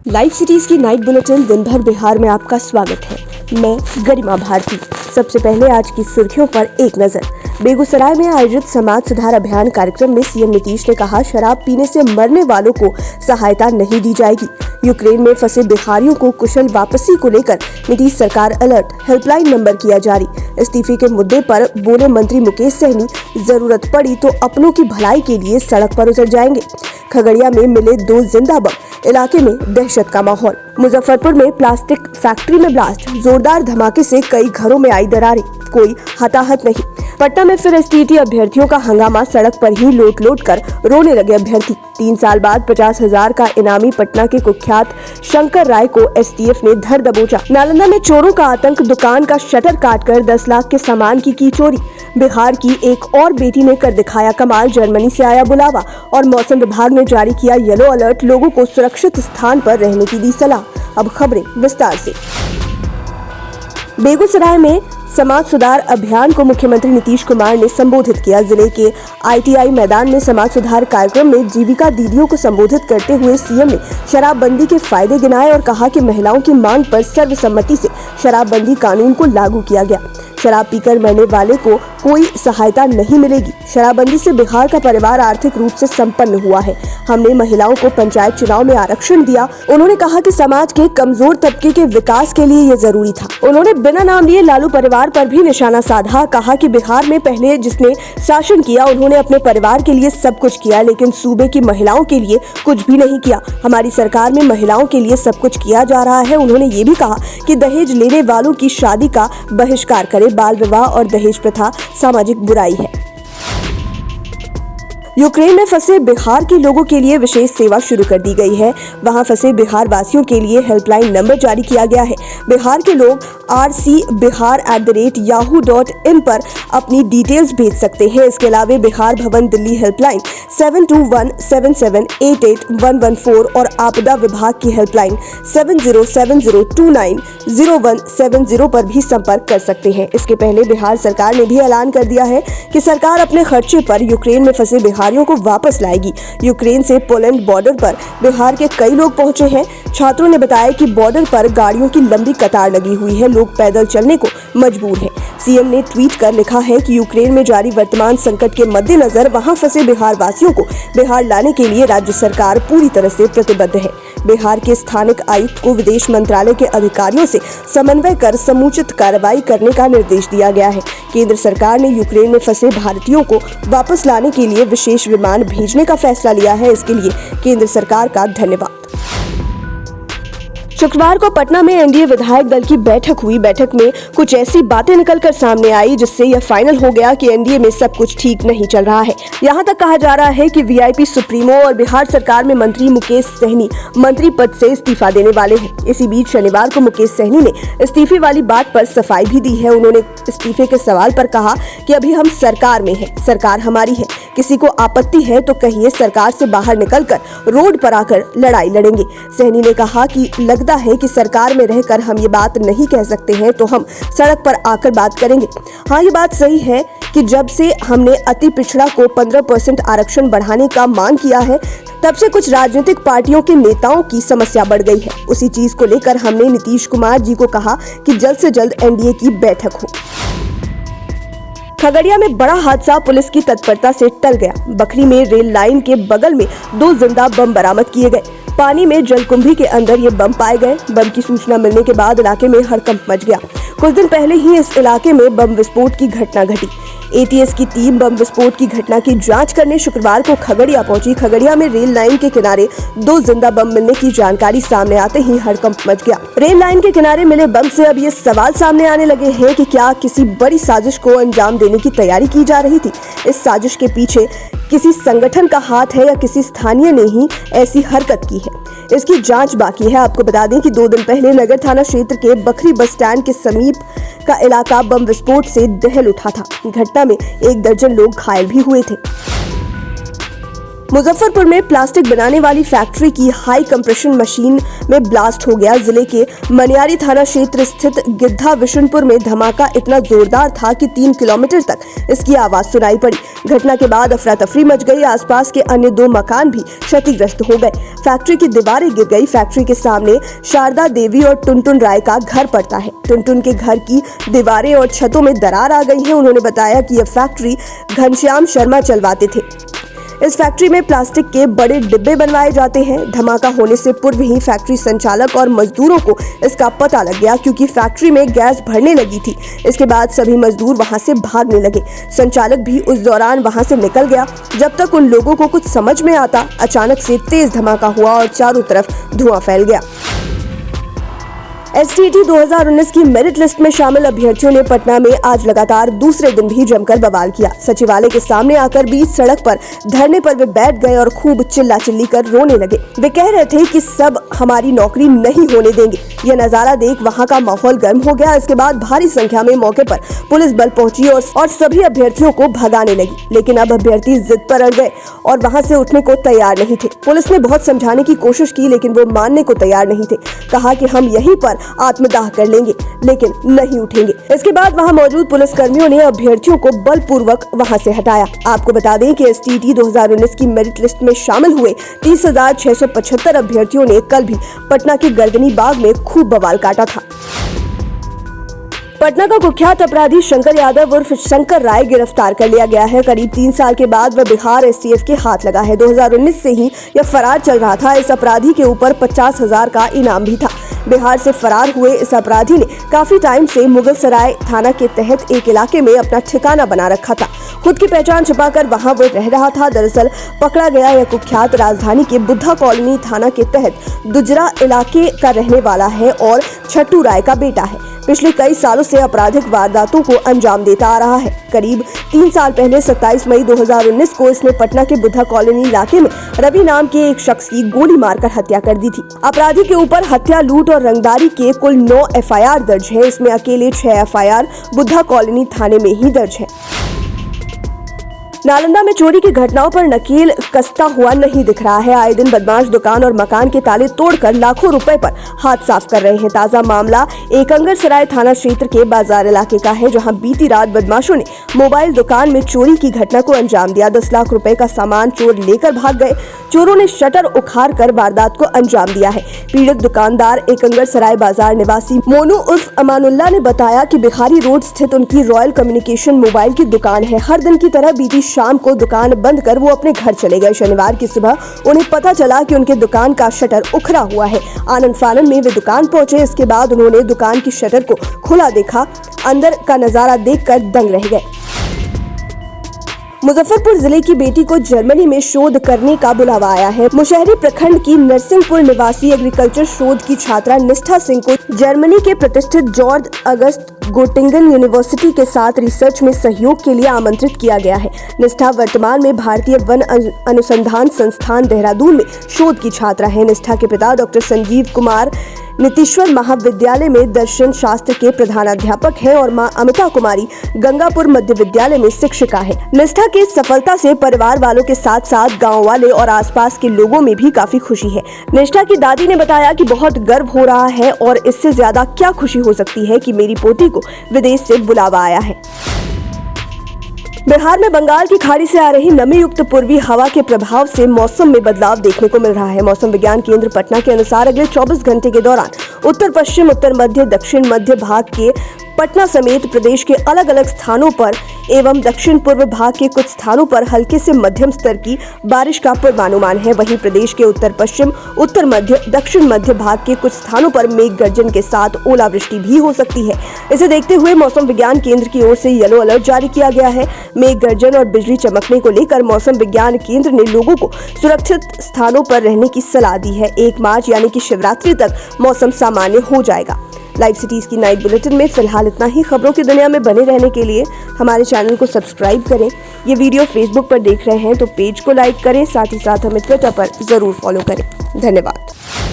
Live cities की night bulletin दिन भर बिहार में आपका स्वागत है। मैं गरिमा भारती। सबसे पहले आज की सुर्खियों पर एक नजर। बेगूसराय में आयोजित समाज सुधार अभियान कार्यक्रम में सीएम नीतीश ने कहा, शराब पीने से मरने वालों को सहायता नहीं दी जाएगी। यूक्रेन में फंसे बिहारियों को कुशल वापसी को लेकर नीतीश सरकार अलर्ट, हेल्पलाइन नंबर किया जारी। इस्तीफे के मुद्दे पर बोले मंत्री मुकेश सहनी, जरूरत पड़ी तो अपनों की भलाई के लिए सड़क पर उतर जाएंगे। खगड़िया में मिले 2 जिंदा बम, इलाके में दहशत का माहौल। मुजफ्फरपुर में प्लास्टिक फैक्ट्री में ब्लास्ट, जोरदार धमाके से कई घरों में आई दरारें, कोई हताहत नहीं। पटना में फिर एसटीईटी अभ्यर्थियों का हंगामा, सड़क पर ही लोट कर रोने लगे अभ्यर्थी। 3 साल बाद 50,000 का इनामी पटना के कुख्यात शंकर राय को एसटीएफ ने धर दबोचा। नालंदा में चोरों का आतंक, दुकान का शटर काटकर 10 लाख के सामान की चोरी। बिहार की एक और बेटी ने कर दिखाया कमाल, जर्मनी से आया बुलावा और मौसम विभाग ने जारी किया येलो अलर्ट, लोगों को सुरक्षित स्थान पर रहने की दी सलाह। अब खबरें विस्तार से। बेगूसराय में समाज सुधार अभियान को मुख्यमंत्री नीतीश कुमार ने संबोधित किया। जिले के आईटीआई मैदान में समाज सुधार कार्यक्रम में जीविका दीदियों को संबोधित करते हुए सीएम ने शराबबंदी के फायदे गिनाए और कहा कि महिलाओं की मांग पर सर्वसम्मति से शराबबंदी कानून को लागू किया गया। शराब पीकर मरने वाले को कोई सहायता नहीं मिलेगी। शराबबंदी से बिहार का परिवार आर्थिक रूप से संपन्न हुआ है। हमने महिलाओं को पंचायत चुनाव में आरक्षण दिया। उन्होंने कहा कि समाज के कमजोर तबके के विकास के लिए ये जरूरी था। उन्होंने बिना नाम लिए लालू परिवार पर भी निशाना साधा। कहा कि बिहार में पहले जिसने शासन किया उन्होंने अपने परिवार के लिए सब कुछ किया, लेकिन सूबे की महिलाओं के लिए कुछ भी नहीं किया। हमारी सरकार में महिलाओं के लिए सब कुछ किया जा रहा है। उन्होंने ये भी कहा कि दहेज लेने वालों की शादी का बहिष्कार करे। बाल विवाह और दहेज प्रथा सामाजिक बुराई है। यूक्रेन में फंसे बिहार के लोगों के लिए विशेष सेवा शुरू कर दी गई है। वहां फंसे बिहार वासियों के लिए हेल्पलाइन नंबर जारी किया गया है। बिहार के लोग rcbihar@yahoo.in पर अपनी डिटेल्स भेज सकते हैं। इसके अलावा बिहार भवन दिल्ली हेल्पलाइन 7217788114 और आपदा विभाग की हेल्पलाइन 7070290170 पर भी संपर्क कर सकते हैं। इसके पहले बिहार सरकार ने भी ऐलान कर दिया है कि सरकार अपने खर्चे पर यूक्रेन में फंसे बिहारियों को वापस लाएगी। यूक्रेन से पोलैंड बॉर्डर पर बिहार के कई लोग पहुंचे हैं। छात्रों ने बताया कि बॉर्डर पर गाड़ियों की लंबी कतार लगी हुई है, लोग पैदल चलने को मजबूर हैं। सीएम ने ट्वीट कर लिखा है कि यूक्रेन में जारी वर्तमान संकट के मद्देनजर वहां फंसे बिहार वासियों को बिहार लाने के लिए राज्य सरकार पूरी तरह से प्रतिबद्ध है। बिहार के स्थानिक आयुक्त को विदेश मंत्रालय के अधिकारियों से समन्वय कर समुचित कार्रवाई करने का निर्देश दिया गया है। केंद्र सरकार ने यूक्रेन में फंसे भारतीयों को वापस लाने के लिए विशेष विमान भेजने का फैसला लिया है। इसके लिए केंद्र सरकार का धन्यवाद। शुक्रवार को पटना में एनडीए विधायक दल की बैठक हुई। बैठक में कुछ ऐसी बातें निकलकर सामने आई जिससे यह फाइनल हो गया कि एनडीए में सब कुछ ठीक नहीं चल रहा है। यहां तक कहा जा रहा है कि वीआईपी सुप्रीमो और बिहार सरकार में मंत्री मुकेश सहनी मंत्री पद से इस्तीफा देने वाले हैं। इसी बीच शनिवार को मुकेश सहनी ने इस्तीफे वाली बात पर सफाई भी दी है। उन्होंने इस्तीफे के सवाल पर कहा कि अभी हम सरकार में हैं, सरकार हमारी है, किसी को आपत्ति है तो कहिए, सरकार से बाहर निकलकर रोड पर आकर लड़ाई लड़ेंगे। सहनी ने कहा कि लगता है कि सरकार में रहकर हम ये बात नहीं कह सकते हैं तो हम सड़क पर आकर बात करेंगे। हाँ, ये बात सही है कि जब से हमने अति पिछड़ा को 15% आरक्षण बढ़ाने का मांग किया है, तब से कुछ राजनीतिक पार्टियों के नेताओं की समस्या बढ़ गई है। उसी चीज को लेकर हमने नीतीश कुमार जी को कहा कि जल्द से जल्द एनडीए की बैठक हो। खगड़िया में बड़ा हादसा पुलिस की तत्परता से टल गया। बखरी में रेल लाइन के बगल में 2 जिंदा बम बरामद किए गए। पानी में जलकुंभी के अंदर ये बम पाए गए। बम की सूचना मिलने के बाद इलाके में हड़कंप मच गया। कुछ दिन पहले ही इस इलाके में बम विस्फोट की घटना घटी। एटीएस की टीम बम विस्फोट की घटना की जांच करने शुक्रवार को खगड़िया पहुंची। खगड़िया में रेल लाइन के किनारे 2 जिंदा बम मिलने की जानकारी सामने आते ही हड़कंप मच गया। रेल लाइन के किनारे मिले बम से अब ये सवाल सामने आने लगे हैं कि क्या किसी बड़ी साजिश को अंजाम देने की तैयारी की जा रही थी। इस साजिश के पीछे किसी संगठन का हाथ है या किसी स्थानीय ने ही ऐसी हरकत की है, इसकी जांच बाकी है। आपको बता दें कि 2 दिन पहले नगर थाना क्षेत्र के बखरी बस स्टैंड के समीप का इलाका बम विस्फोट से दहल उठा था। घटना में 1 दर्जन लोग घायल भी हुए थे। मुजफ्फरपुर में प्लास्टिक बनाने वाली फैक्ट्री की हाई कंप्रेशन मशीन में ब्लास्ट हो गया। जिले के मनियारी थाना क्षेत्र स्थित गिद्धा विशुनपुर में धमाका इतना जोरदार था कि 3 किलोमीटर तक इसकी आवाज सुनाई पड़ी। घटना के बाद अफरा तफरी मच गई। आसपास के अन्य 2 मकान भी क्षतिग्रस्त हो गए। फैक्ट्री की दीवारें गिर गई। फैक्ट्री के सामने शारदा देवी और टुनटुन राय का घर पड़ता है। टुनटुन के घर की दीवारें और छतों में दरार आ गई है। उन्होंने बताया कि यह फैक्ट्री घनश्याम शर्मा चलवाते थे। इस फैक्ट्री में प्लास्टिक के बड़े डिब्बे बनवाए जाते हैं। धमाका होने से पूर्व ही फैक्ट्री संचालक और मजदूरों को इसका पता लग गया, क्योंकि फैक्ट्री में गैस भरने लगी थी। इसके बाद सभी मजदूर वहां से भागने लगे। संचालक भी उस दौरान वहां से निकल गया। जब तक उन लोगों को कुछ समझ में आता, अचानक से तेज धमाका हुआ और चारों तरफ धुआं फैल गया। STT 2019 की मेरिट लिस्ट में शामिल अभ्यर्थियों ने पटना में आज लगातार दूसरे दिन भी जमकर बवाल किया। सचिवालय के सामने आकर बीच सड़क पर धरने पर वे बैठ गए और खूब चिल्ला चिल्ली कर रोने लगे। वे कह रहे थे कि सब हमारी नौकरी नहीं होने देंगे। यह नजारा देख वहां का माहौल गर्म हो गया। इसके बाद भारी संख्या में मौके पर पुलिस बल पहुंची और सभी अभ्यर्थियों को भगाने लगी। लेकिन अब अभ्यर्थी जिद पर अड़ गए और वहां से उठने को तैयार नहीं थे। पुलिस ने बहुत समझाने की कोशिश की, लेकिन वो मानने को तैयार नहीं थे। कहा कि हम यहीं पर आत्मदाह कर लेंगे, लेकिन नहीं उठेंगे। इसके बाद वहां मौजूद पुलिसकर्मियों ने अभ्यर्थियों को बलपूर्वक वहां से हटाया। आपको बता दें कि STT 2019 की मेरिट लिस्ट में शामिल हुए 30,675 अभ्यर्थियों ने कल भी पटना के गर्दनी बाग में खूब बवाल काटा था। पटना का कुख्यात अपराधी शंकर यादव उर्फ शंकर राय गिरफ्तार कर लिया गया है। करीब 3 साल के बाद वह बिहार STF के हाथ लगा है। 2019 से ही यह फरार चल रहा था। इस अपराधी के ऊपर 50,000 का इनाम भी था। बिहार से फरार हुए इस अपराधी ने काफी टाइम से मुगलसराय थाना के तहत एक इलाके में अपना ठिकाना बना रखा था। खुद की पहचान छिपाकर वहां वो रह रहा था। दरअसल पकड़ा गया यह कुख्यात राजधानी के बुद्धा कॉलोनी थाना के तहत दुजरा इलाके का रहने वाला है और छट्टू राय का बेटा है। पिछले कई सालों से आपराधिक वारदातों को अंजाम देता आ रहा है। करीब 3 साल पहले 27 मई 2019 को इसने पटना के बुद्धा कॉलोनी इलाके में रवि नाम के एक शख्स की गोली मारकर हत्या कर दी थी। अपराधी के ऊपर हत्या, लूट और रंगदारी के कुल 9 FIR दर्ज है। इसमें अकेले 6 FIR बुद्धा कॉलोनी थाने में ही दर्ज है। नालंदा में चोरी की घटनाओं पर नकेल कसता हुआ नहीं दिख रहा है। आए दिन बदमाश दुकान और मकान के ताले तोड़कर लाखों रुपए पर हाथ साफ कर रहे हैं। ताजा मामला एकंगरसराय थाना क्षेत्र के बाजार इलाके का है, जहां बीती रात बदमाशों ने मोबाइल दुकान में चोरी की घटना को अंजाम दिया। 10 लाख रुपए का सामान चोर लेकर भाग गए। चोरों ने शटर उखाड़ कर वारदात को अंजाम दिया है। पीड़ित दुकानदार एकंगरसराय बाजार निवासी मोनू उर्फ अमानुल्लाह ने बताया कि बिहारी रोड स्थित उनकी रॉयल कम्युनिकेशन मोबाइल की दुकान है। हर दिन की तरह बीती शाम को दुकान बंद कर वो अपने घर चले गए। शनिवार की सुबह उन्हें पता चला कि उनके दुकान का शटर उखड़ा हुआ है। आनंद फानन में वे दुकान पहुंचे। इसके बाद उन्होंने दुकान की शटर को खुला देखा। अंदर का नजारा देखकर दंग रह गए। मुजफ्फरपुर जिले की बेटी को जर्मनी में शोध करने का बुलावा आया है। मुशहरी प्रखंड की नरसिंहपुर निवासी एग्रीकल्चर शोध की छात्रा निष्ठा सिंह को जर्मनी के प्रतिष्ठित जॉर्ज अगस्त गोटिंगन यूनिवर्सिटी के साथ रिसर्च में सहयोग के लिए आमंत्रित किया गया है। निष्ठा वर्तमान में भारतीय वन अनुसंधान संस्थान देहरादून में शोध की छात्रा है। निष्ठा के पिता डॉक्टर संजीव कुमार नीतीश्वर महाविद्यालय में दर्शन शास्त्र के प्रधानाध्यापक हैं और मां अमिता कुमारी गंगापुर मध्य विद्यालय में शिक्षिका है। निष्ठा की सफलता से परिवार वालों के साथ साथ गांव वाले और आसपास के लोगों में भी काफी खुशी है। निष्ठा की दादी ने बताया कि बहुत गर्व हो रहा है और इससे ज्यादा क्या खुशी हो सकती है कि मेरी पोती को विदेश से बुलावा आया है। बिहार में बंगाल की खाड़ी से आ रही नमी युक्त पूर्वी हवा के प्रभाव से मौसम में बदलाव देखने को मिल रहा है। मौसम विज्ञान केंद्र पटना के अनुसार अगले 24 घंटे के दौरान उत्तर पश्चिम, उत्तर मध्य, दक्षिण मध्य भाग के पटना समेत प्रदेश के अलग अलग स्थानों पर एवं दक्षिण पूर्व भाग के कुछ स्थानों पर हल्के से मध्यम स्तर की बारिश का पूर्वानुमान है। वहीं प्रदेश के उत्तर पश्चिम, उत्तर मध्य, दक्षिण मध्य भाग के कुछ स्थानों पर मेघ गर्जन के साथ ओलावृष्टि भी हो सकती है। इसे देखते हुए मौसम विज्ञान केंद्र की ओर से येलो अलर्ट जारी किया गया है। मेघ गर्जन और बिजली चमकने को लेकर मौसम विज्ञान केंद्र ने लोगों को सुरक्षित स्थानों पर रहने की सलाह दी है। 1 मार्च यानी कि शिवरात्रि तक मौसम सामान्य हो जाएगा। लाइव सिटीज की नाइट बुलेटिन में फिलहाल इतना ही। खबरों की दुनिया में बने रहने के लिए हमारे चैनल को सब्सक्राइब करें। ये वीडियो फेसबुक पर देख रहे हैं तो पेज को लाइक करें, साथ ही साथ हमें ट्विटर पर जरूर फॉलो करें। धन्यवाद।